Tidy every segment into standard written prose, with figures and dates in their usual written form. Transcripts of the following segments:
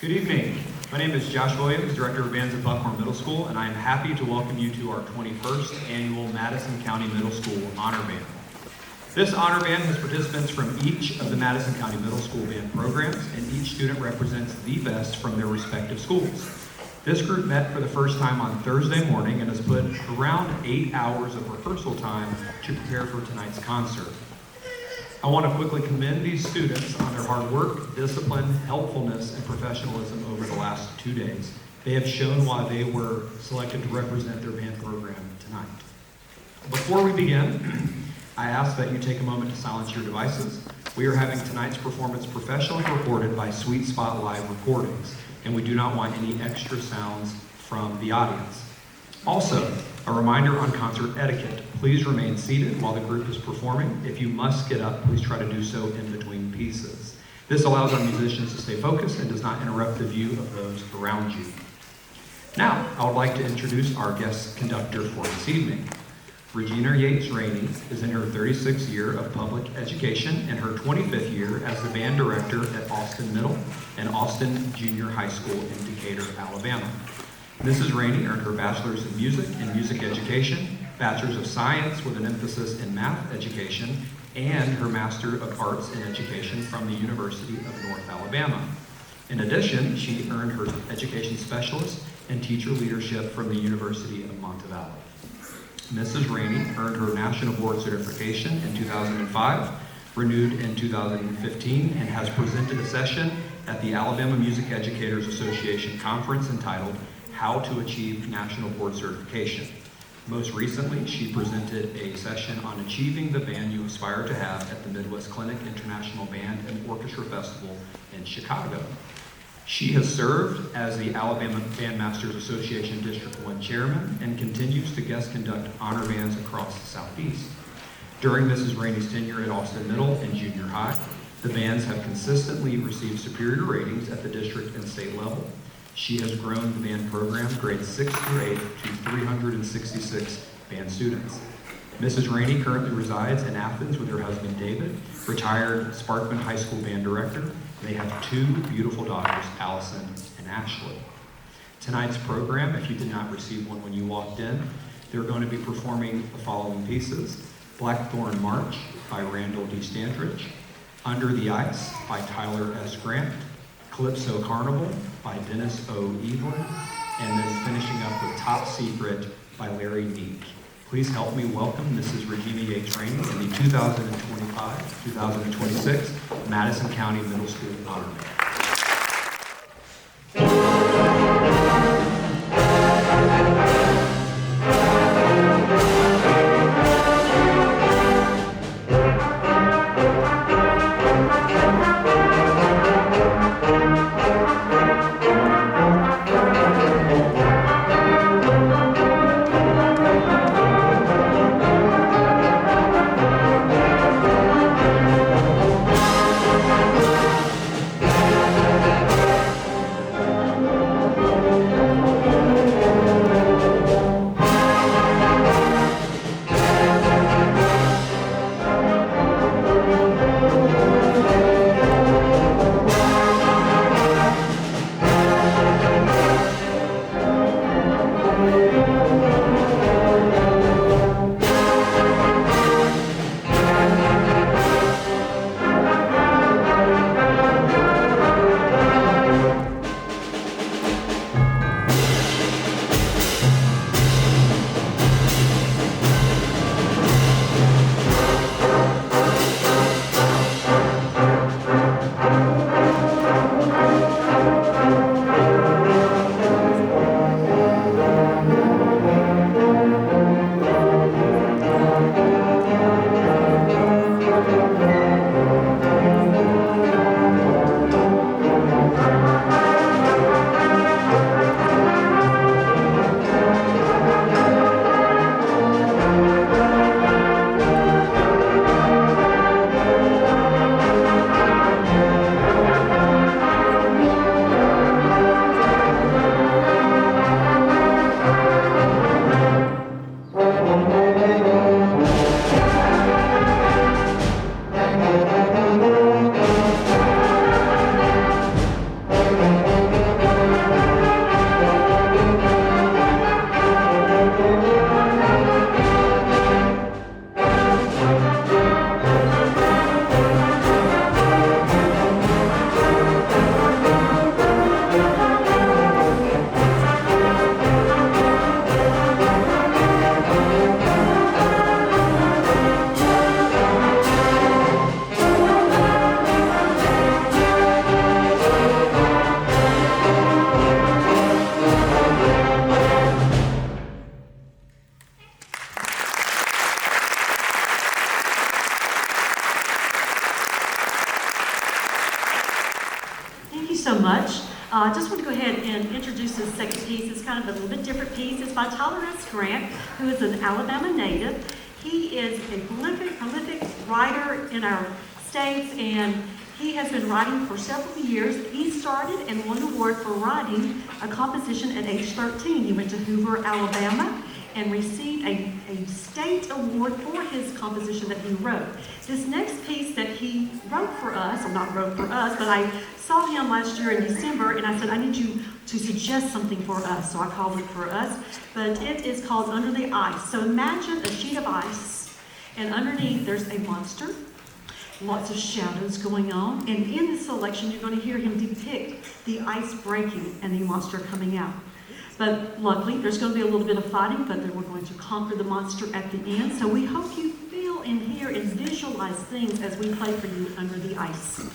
Good evening. My name is Josh Williams, Director of Bands at Blackthorn Middle School, and I am happy to welcome you to our 21st Annual Madison County Middle School Honor Band. This honor band has participants from each of the Madison County Middle School band programs, and each student represents the best from their respective schools. This group met for the first time on Thursday morning and has put around 8 hours of rehearsal time to prepare for tonight's concert. I want to quickly commend these students on their hard work, discipline, helpfulness, and professionalism over the last 2 days. They have shown why they were selected to represent their band program tonight. Before we begin, I ask that you take a moment to silence your devices. We are having tonight's performance professionally recorded by Sweet Spot Live Recordings, and we do not want any extra sounds from the audience. Also, a reminder on concert etiquette. Please remain seated while the group is performing. If you must get up, please try to do so in between pieces. This allows our musicians to stay focused and does not interrupt the view of those around you. Now, I would like to introduce our guest conductor for this evening. Regina Raney is in her 36th year of public education and her 25th year as the band director at Austin Middle and Austin Junior High School in Decatur, Alabama. Mrs. Raney earned her bachelor's in music and music education, bachelor's of science with an emphasis in math education, and her master of arts in education from the University of North Alabama. In addition, she earned her education specialist and teacher leadership from the University of Montevallo. Mrs. Raney earned her National Board certification in 2005, renewed in 2015, and has presented a session at the Alabama Music Educators Association conference entitled How to Achieve National Board Certification. Most recently, she presented a session on achieving the band you aspire to have at the Midwest Clinic International Band and Orchestra Festival in Chicago. She has served as the Alabama Bandmasters Association District 1 Chairman and continues to guest conduct honor bands across the Southeast. During Mrs. Raney's tenure at Austin Middle and Junior High, the bands have consistently received superior ratings at the district and state level. She has grown the band program grades 6 through 8 to 366 band students. Mrs. Raney currently resides in Athens with her husband David, retired Sparkman High School band director. They have 2 beautiful daughters, Allison and Ashley. Tonight's program, if you did not receive one when you walked in, they're going to be performing the following pieces: Blackthorn March by Randall D. Standridge, Under the Ice by Tyler S. Grant, Calypso Carnival by Dennis O. Eveland, and then finishing up with Top Secret by Larry Neeck. Please help me welcome Mrs. Regina Raney in the 2025-2026 Madison County Middle School Honor Band. much. I just want to go ahead and introduce this second piece. It's kind of a little bit different piece. It's by Tyler S. Grant, who is an Alabama native. He is a prolific writer in our states, and he has been writing for several years. He started and won an award for writing a composition at age 13. He went to Hoover, Alabama, and received a state award for his composition that he wrote. This next piece that he wrote for us, or not wrote for us, but I saw him last year in December, and I said, I need you to suggest something for us. So I called it for us, but it is called Under the Ice. So imagine a sheet of ice, and underneath there's a monster, lots of shadows going on, and in the selection you're going to hear him depict the ice breaking and the monster coming out. But luckily, there's going to be a little bit of fighting, but then we're going to conquer the monster at the end. So we hope you feel and hear and visualize things as we play for you Under the Ice.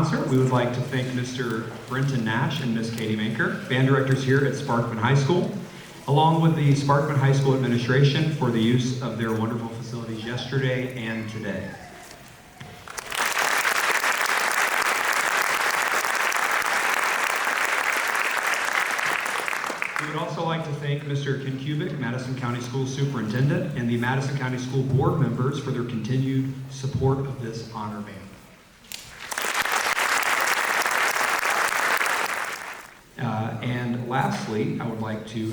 concert, we would like to thank Mr. Brenton Nash and Miss Katie Manker, band directors here at Sparkman High School, along with the Sparkman High School administration for the use of their wonderful facilities yesterday and today. We would also like to thank Mr. Ken Kubik, Madison County School Superintendent, and the Madison County School Board members for their continued support of this honor band. And lastly, I would like to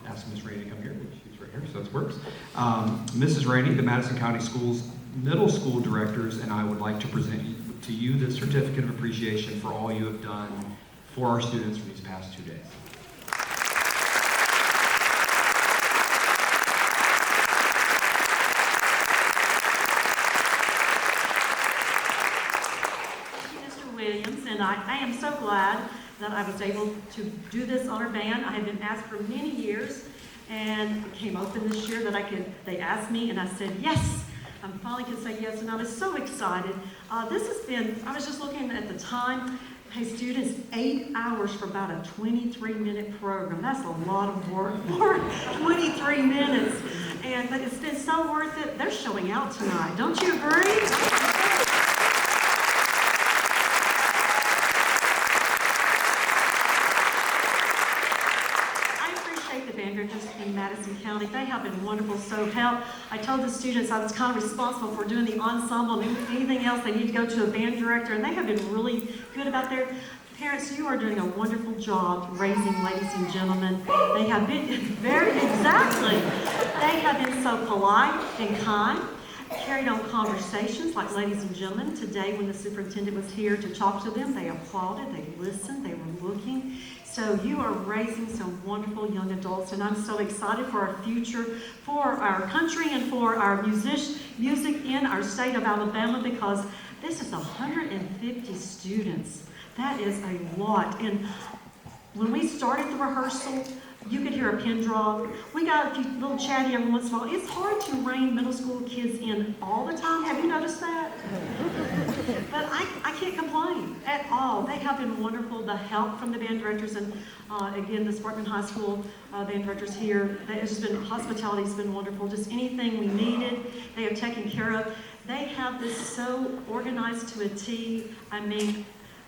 ask Ms. Raney to come here, which she's right here, so this works. Mrs. Raney, the Madison County Schools Middle School Directors, and I would like to present to you this certificate of appreciation for all you have done for our students for these past 2 days. And I am so glad that I was able to do this honor band. I had been asked for many years, and it came open this year that they asked me, and I said yes. I finally could say yes, and I was so excited. This has been, I was just looking at the time, hey students, 8 hours for about a 23-minute program. That's a lot of work for 23 minutes, but it's been so worth it. They're showing out tonight. Don't you agree? In Madison County. They have been wonderful. So I told the students I was kind of responsible for doing the ensemble and anything else. They need to go to a band director, and they have been really good about their parents. You are doing a wonderful job raising ladies and gentlemen. They have been They have been so polite and kind, carried on conversations like ladies and gentlemen. Today, when the superintendent was here to talk to them, they applauded, they listened, they were looking. So you are raising some wonderful young adults, and I'm so excited for our future, for our country, and for our music in our state of Alabama, because this is 150 students. That is a lot. And when we started the rehearsal, you could hear a pin drop. We got a few little chatty every once in a while. It's hard to rein middle school kids in all the time. Have you noticed that? But I can't complain at all. They have been wonderful. The help from the band directors and again, the Sparkman High School band directors here. It's just been, hospitality's been wonderful. Just anything we needed, they have taken care of. They have this so organized to a T. I mean,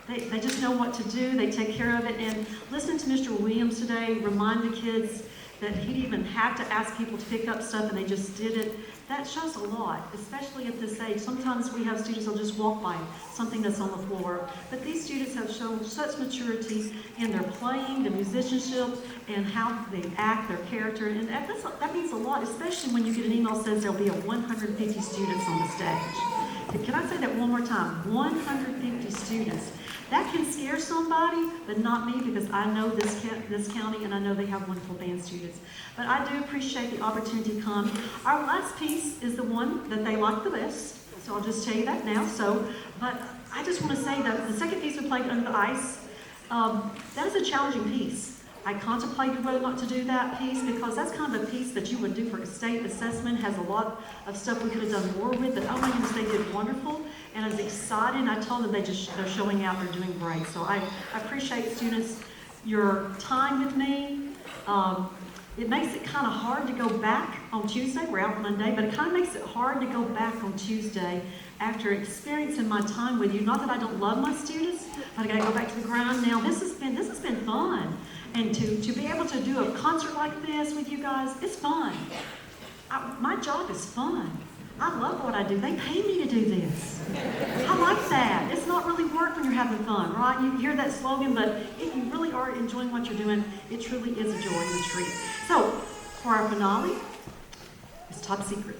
they just know what to do. They take care of it. And listening to Mr. Williams today remind the kids that he didn't even have to ask people to pick up stuff, and they just did it. That shows a lot, especially at this age. Sometimes we have students who'll just walk by something that's on the floor. But these students have shown such maturity in their playing, their musicianship, and how they act, their character. And that means a lot, especially when you get an email that says there'll be 150 students on the stage. Can I say that one more time? 150 students. That can scare somebody, but not me, because I know this county, and I know they have wonderful band students. But I do appreciate the opportunity to come. Our last piece is the one that they like the best, so I'll just tell you that now. But I just want to say that the second piece we played, Under the Ice, that is a challenging piece. I contemplated whether or not to do that piece, because that's kind of a piece that you would do for a state assessment. Has a lot of stuff we could have done more with, but oh my goodness, they did wonderful. And I was excited, and I told them they're showing out, they're doing great. So I appreciate, students, your time with me. It makes it kind of hard to go back on Tuesday. We're out Monday, but it kind of makes it hard to go back on Tuesday after experiencing my time with you. Not that I don't love my students, but I got to go back to the grind now. This has been fun. And to be able to do a concert like this with you guys, it's fun. My job is fun. I love what I do. They pay me to do this. I like that. It's not really work when you're having fun, right? You hear that slogan, but if you really are enjoying what you're doing, it truly is a joy and a treat. So, for our finale, it's Top Secret.